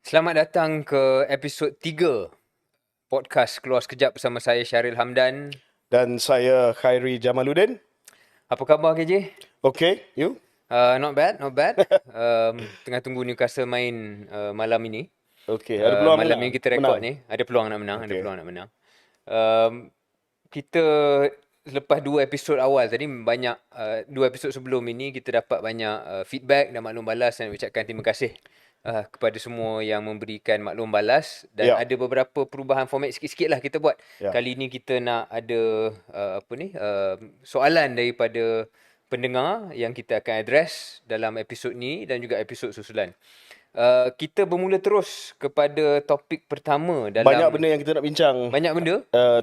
Selamat datang ke episod 3 podcast Keluar Sekejap bersama saya Syaril Hamdan. Dan saya Khairi Jamaluddin. Apa khabar KJ? Okay, you? Not bad, not bad. Tengah tunggu Newcastle main malam ini. Okay, ada peluang Malam ini kita rekod menang? ni. Ada peluang nak menang, ada Okay. peluang nak menang. Kita lepas 2 episod awal tadi banyak 2 episod sebelum ini kita dapat banyak feedback dan maklum balas dan ucapkan terima kasih kepada semua yang memberikan maklum balas dan ada beberapa perubahan format sikit-sikit lah kita buat. Kali ni kita nak ada soalan daripada pendengar yang kita akan address dalam episod ni dan juga episod susulan. Kita bermula terus kepada topik pertama dalam Banyak benda yang kita nak bincang. Banyak benda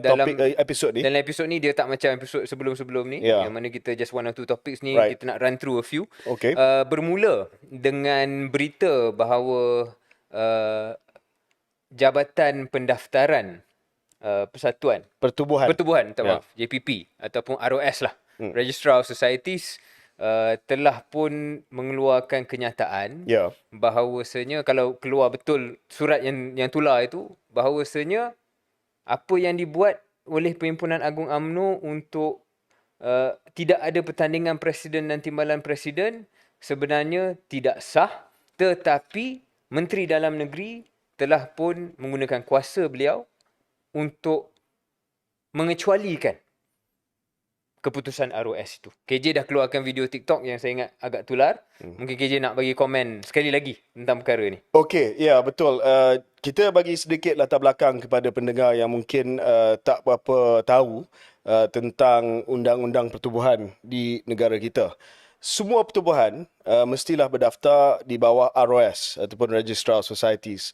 dalam topik episod ni. Dalam episod ni dia tak macam episod sebelum-sebelum ni yang mana kita just one or two topics ni kita nak run through a few. Okay. Bermula dengan berita bahawa Jabatan Pendaftaran Persatuan Pertubuhan maaf, JPP ataupun ROS lah, Registrar of Societies, telah pun mengeluarkan kenyataan bahawasanya kalau keluar betul surat yang tular itu, bahawasanya apa yang dibuat oleh Perhimpunan Agung UMNO untuk tidak ada pertandingan presiden dan timbalan presiden sebenarnya tidak sah, tetapi Menteri Dalam Negeri telah pun menggunakan kuasa beliau untuk mengecualikan keputusan ROS itu. KJ dah keluarkan video TikTok yang saya ingat agak tular. Mungkin KJ nak bagi komen sekali lagi tentang perkara ni. Okey, ya betul. Kita bagi sedikit latar belakang kepada pendengar yang mungkin tak berapa tahu tentang undang-undang pertubuhan di negara kita. Semua pertubuhan mestilah berdaftar di bawah ROS ataupun Registrar of Societies,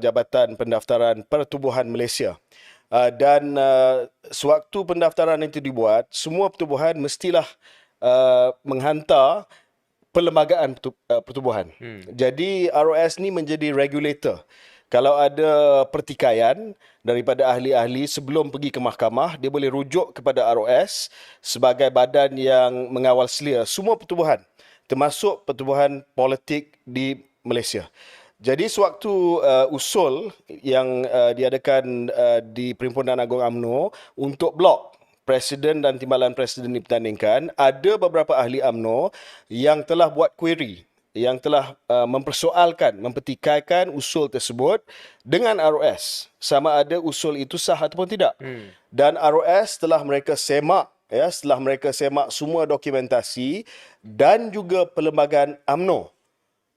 Jabatan Pendaftaran Pertubuhan Malaysia. Dan sewaktu pendaftaran itu dibuat, semua pertubuhan mestilah menghantar perlembagaan pertubuhan. Jadi ROS ni menjadi regulator. Kalau ada pertikaian daripada ahli-ahli sebelum pergi ke mahkamah, dia boleh rujuk kepada ROS sebagai badan yang mengawal selia semua pertubuhan, termasuk pertubuhan politik di Malaysia. Jadi sewaktu usul yang diadakan di Perhimpunan Agung UMNO untuk blok presiden dan timbalan presiden dipertandingkan, ada beberapa ahli UMNO yang telah buat query, yang telah mempersoalkan, mempertikaikan usul tersebut dengan ROS, sama ada usul itu sah ataupun tidak. Dan ROS telah mereka semak, setelah mereka semak semua dokumentasi dan juga perlembagaan UMNO,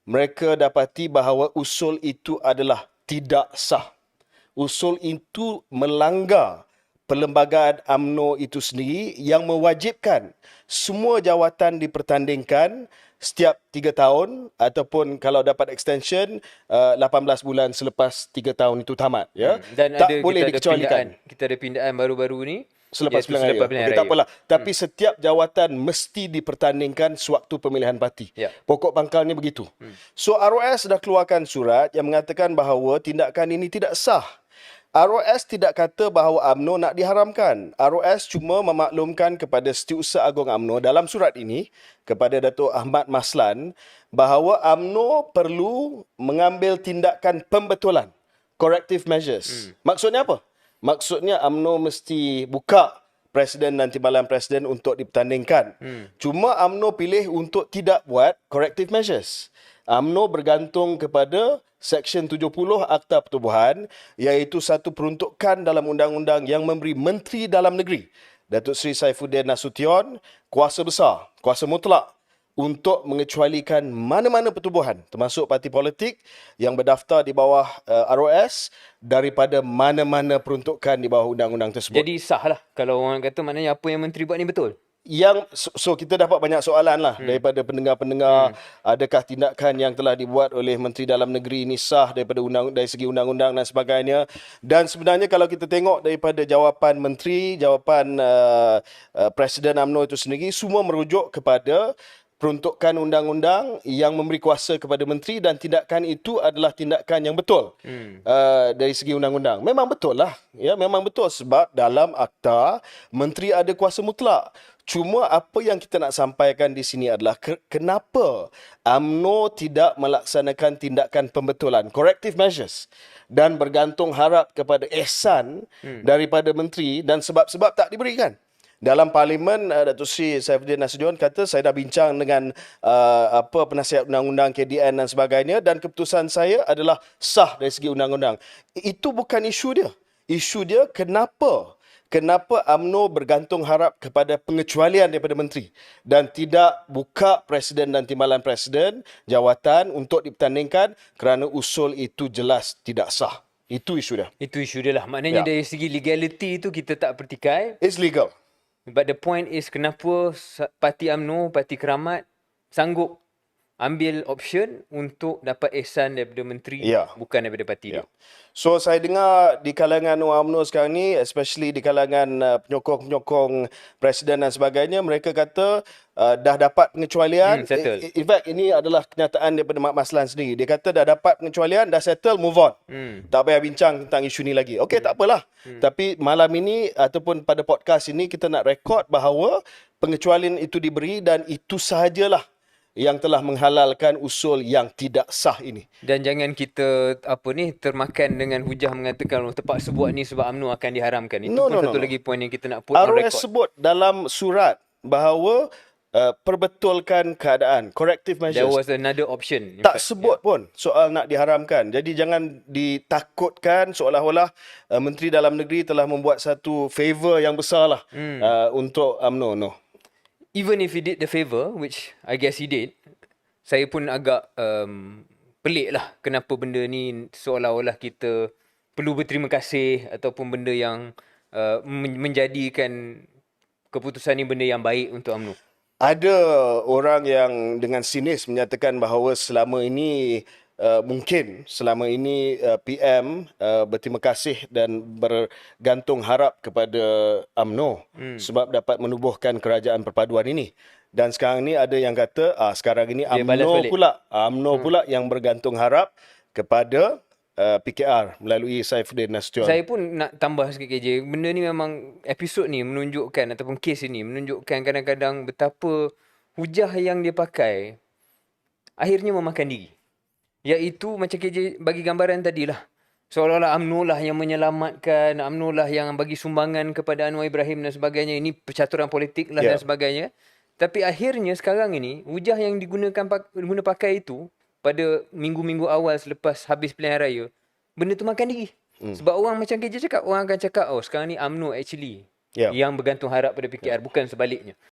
mereka dapati bahawa usul itu adalah tidak sah. Usul itu melanggar perlembagaan UMNO itu sendiri yang mewajibkan semua jawatan dipertandingkan setiap 3 tahun ataupun kalau dapat extension 18 bulan selepas 3 tahun itu tamat. Dan tak boleh dikecualikan. Kita ada pindaan baru-baru ni. Selepas pilihan raya. Okay, tak apalah. Tapi setiap jawatan mesti dipertandingkan sewaktu pemilihan parti. Pokok pangkalnya begitu. So ROS dah keluarkan surat yang mengatakan bahawa tindakan ini tidak sah. ROS tidak kata bahawa UMNO nak diharamkan. ROS cuma memaklumkan kepada Setiausaha Agung UMNO dalam surat ini kepada Datuk Ahmad Maslan bahawa UMNO perlu mengambil tindakan pembetulan, corrective measures. Maksudnya apa? Maksudnya UMNO mesti buka presiden dan timbalan presiden untuk dipertandingkan. Cuma UMNO pilih untuk tidak buat corrective measures. UMNO bergantung kepada Seksyen 70 Akta Pertubuhan, iaitu satu peruntukan dalam undang-undang yang memberi Menteri Dalam Negeri, Datuk Seri Saifuddin Nasution, kuasa besar, kuasa mutlak untuk mengecualikan mana-mana pertubuhan, termasuk parti politik yang berdaftar di bawah ROS daripada mana-mana peruntukan di bawah undang-undang tersebut. Jadi sah lah. Kalau orang kata maknanya apa yang menteri buat ni betul. So kita dapat banyak soalan lah daripada pendengar-pendengar. Adakah tindakan yang telah dibuat oleh Menteri Dalam Negeri ini sah dari segi undang-undang dan sebagainya. Dan sebenarnya kalau kita tengok daripada jawapan Menteri, jawapan Presiden UMNO itu sendiri, semua merujuk kepada peruntukan undang-undang yang memberi kuasa kepada menteri dan tindakan itu adalah tindakan yang betul dari segi undang-undang. Memang betul lah. Ya, memang betul sebab dalam akta menteri ada kuasa mutlak. Cuma apa yang kita nak sampaikan di sini adalah kenapa UMNO tidak melaksanakan tindakan pembetulan, corrective measures, dan bergantung harap kepada ihsan daripada menteri dan sebab-sebab tak diberikan. Dalam parlimen, Datuk Seri Saifuddin Nasution kata saya dah bincang dengan penasihat undang-undang KDN dan sebagainya dan keputusan saya adalah sah dari segi undang-undang. Itu bukan isu dia. Isu dia kenapa UMNO bergantung harap kepada pengecualian daripada menteri dan tidak buka presiden dan timbalan presiden jawatan untuk dipertandingkan kerana usul itu jelas tidak sah. Itu isu dia. Itu isu dia lah. Maknanya dari segi legality tu kita tak pertikai. It's legal. But the point is kenapa parti UMNO, parti Keramat sanggup ambil option untuk dapat ihsan daripada menteri bukan daripada parti dia. So saya dengar di kalangan UMNO sekarang ni, especially di kalangan penyokong-penyokong presiden dan sebagainya, mereka kata dah dapat pengecualian. Settle. In fact, ini adalah kenyataan daripada Mak Maslan sendiri. Dia kata dah dapat pengecualian, dah settle, move on. Tak payah bincang tentang isu ni lagi. Okey, tak apalah. Tapi malam ini ataupun pada podcast ini kita nak rekod bahawa pengecualian itu diberi dan itu sahajalah yang telah menghalalkan usul yang tidak sah ini. Dan jangan kita termakan dengan hujah mengatakan terpaksa buat ni sebab UMNO akan diharamkan. Itu satu lagi poin yang kita nak put on record. ROS sebut dalam surat bahawa perbetulkan keadaan, corrective measures. There was another option. Tak sebut pun soal nak diharamkan. Jadi jangan ditakutkan seolah-olah Menteri Dalam Negeri telah membuat satu favor yang besar lah untuk UMNO. No. Even if he did the favour, which I guess he did, saya pun agak pelik lah kenapa benda ni seolah-olah kita perlu berterima kasih ataupun benda yang menjadikan keputusan ni benda yang baik untuk UMNO. Ada orang yang dengan sinis menyatakan bahawa selama ini PM berterima kasih dan bergantung harap kepada UMNO sebab dapat menubuhkan kerajaan perpaduan ini. Dan sekarang ni ada yang kata sekarang ini UMNO pula yang bergantung harap kepada PKR melalui Saifuddin Nasution. Saya pun nak tambah sikit KJ. Benda ni memang episod ni menunjukkan ataupun kes ini menunjukkan kadang-kadang betapa hujah yang dia pakai akhirnya memakan diri. Iaitu macam KJ bagi gambaran tadilah. Seolah-olah UMNO lah yang menyelamatkan, UMNO lah yang bagi sumbangan kepada Anwar Ibrahim dan sebagainya. Ini percaturan politik lah dan sebagainya. Tapi akhirnya sekarang ini, hujah yang guna pakai itu pada minggu-minggu awal selepas habis pilihan raya, benda tu makan diri. Sebab orang macam KJ cakap, orang akan cakap, sekarang ni UMNO actually yang bergantung harap pada PKR, bukan sebaliknya.